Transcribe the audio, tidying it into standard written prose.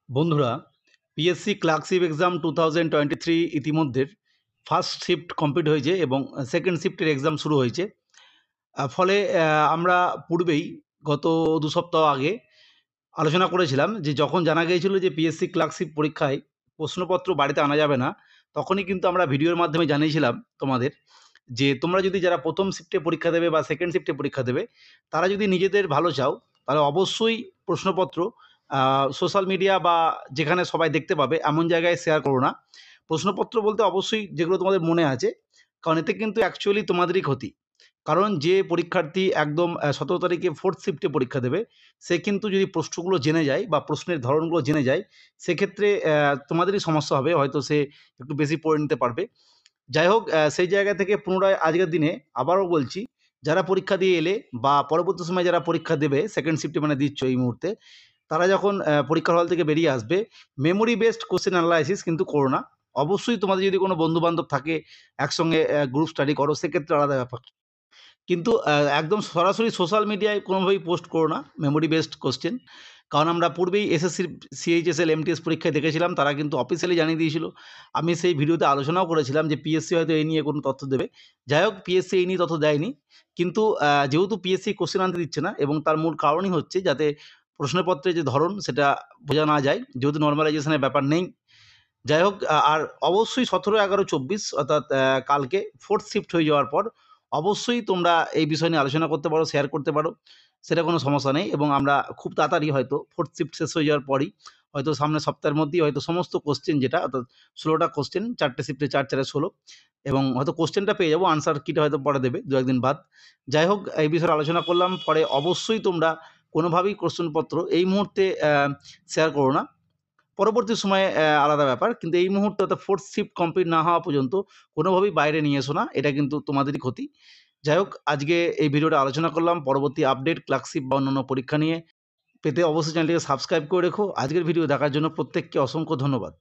বন্ধুরা, PSC clerkship exam 2023 ইতিমধ্যে first shift complete হয়েছে এবং সেকেন্ড শিফটের এক্সাম শুরু হয়েছে। ফলে আমরা পূর্বেই গত ২ সপ্তাহ আগে আলোচনা করেছিলাম যে যখন জানা গিয়েছিল যে পিএসসি ক্লার্কশিপ পরীক্ষায় প্রশ্নপত্র বাড়িতে আনা যাবে না, তখনই কিন্তু আমরা ভিডিওর মাধ্যমে জানিয়েছিলাম তোমাদের যে তোমরা যদি যারা ১ম শিফটে পরীক্ষা দেবে বা সেকেন্ড শিফটে পরীক্ষা দেবে, তারা যদি নিজেদের ভালো চাও, তাহলে অবশ্যই প্রশ্নপত্র সোশ্যাল মিডিয়া বা যেখানে সবাই দেখতে পাবে এমন জায়গায় শেয়ার করো না। প্রশ্নপত্র বলতে অবশ্যই যেগুলো তোমাদের মনে আছে, কারণ এতে কিন্তু অ্যাকচুয়ালি তোমাদেরই ক্ষতি। কারণ যে পরীক্ষার্থী একদম ১৭ তারিখে 4th শিফটে পরীক্ষা দেবে, সে কিন্তু যদি প্রশ্নগুলো জেনে যায় বা প্রশ্নের ধরনগুলো জেনে যায়, সেক্ষেত্রে তোমাদেরই সমস্যা হবে। হয়তো সে একটু বেশি পড়ে নিতে পারবে। যাই হোক, সেই জায়গা থেকে পুনরায় আজকের দিনে আবারও বলছি, যারা পরীক্ষা দিয়ে এলে বা পরবর্তী সময়ে যারা পরীক্ষা দেবে, সেকেন্ড শিফটে মানে দিচ্ছ এই মুহূর্তে, তারা যখন পরীক্ষার হল থেকে বেরিয়ে আসবে, মেমোরি বেসড কোয়েশ্চেন অ্যানালাইসিস কিন্তু করো না। অবশ্যই তোমাদের যদি কোনো বন্ধু-বান্ধব থাকে, একসঙ্গে গ্রুপ স্টাডি করো, সেক্ষেত্রে আলাদা ব্যাপার। কিন্তু একদম সরাসরি সোশ্যাল মিডিয়ায় কোনোভাবেই পোস্ট করো না মেমোরি বেসড কোশ্চেন। কারণ আমরা পূর্বেই এসএসসির সিএইচএসএল, এমটিএস পরীক্ষায় দেখেছিলাম, তারা কিন্তু অফিসিয়ালি জানিয়ে দিয়েছিল। আমি সেই ভিডিওতে আলোচনাও করেছিলাম যে পিএসসি হয়তো এই নিয়ে কোনো তথ্য দেবে। যাই হোক, পিএসসি এই নিয়ে তথ্য দেয়নি। কিন্তু যেহেতু পিএসসি কোশ্চেন আনতে দিচ্ছে না এবং তার মূল কারণই হচ্ছে যাতে প্রশ্নপত্রের যে ধরন সেটা বোঝা না যায়, যেহেতু নরমালাইজেশনের ব্যাপার নেই। যাই হোক, আর অবশ্যই ১৭/১১/২৪ অর্থাৎ কালকে 4th শিফট হয়ে যাওয়ার পর অবশ্যই তোমরা এই বিষয় নিয়ে আলোচনা করতে পারো, শেয়ার করতে পারো। সেটা কোনো সমস্যা নেই এবং আমরা খুব তাড়াতাড়ি হয়তো 4th শিফট শেষ হয়ে যাওয়ার পরই হয়তো সামনের সপ্তাহের মধ্যেই হয়তো সমস্ত কোশ্চেন যেটা অর্থাৎ ১৬ টা কোশ্চেন, ৪ টে শিফটে ৪, ৪ এ ১৬ এবং হয়তো কোশ্চেনটা পেয়ে যাবো। আনসার কিটা হয়তো পরে দেবে ২-১ দিন বাদ। যাই হোক, এই বিষয়ে আলোচনা করলাম। পরে অবশ্যই তোমরা কোনোভাবেই কোশ্চেনপত্র এই মুহূর্তে শেয়ার করো না। পরবর্তী সময়ে আলাদা ব্যাপার। কিন্তু এই মুহূর্তে অর্থাৎ 4th শিফট কমপ্লিট না হওয়া পর্যন্ত কোনোভাবেই বাইরে নিয়ে এসো না। এটা কিন্তু তোমাদেরই ক্ষতি। যাই হোক, আজকে এই ভিডিওটা আলোচনা করলাম। পরবর্তী আপডেট ক্লার্কশিপ বা অন্যান্য পরীক্ষা নিয়ে পেতে অবশ্যই চ্যানেলটিকে সাবস্ক্রাইব করে রেখো। আজকের ভিডিও দেখার জন্য প্রত্যেককে অসংখ্য ধন্যবাদ।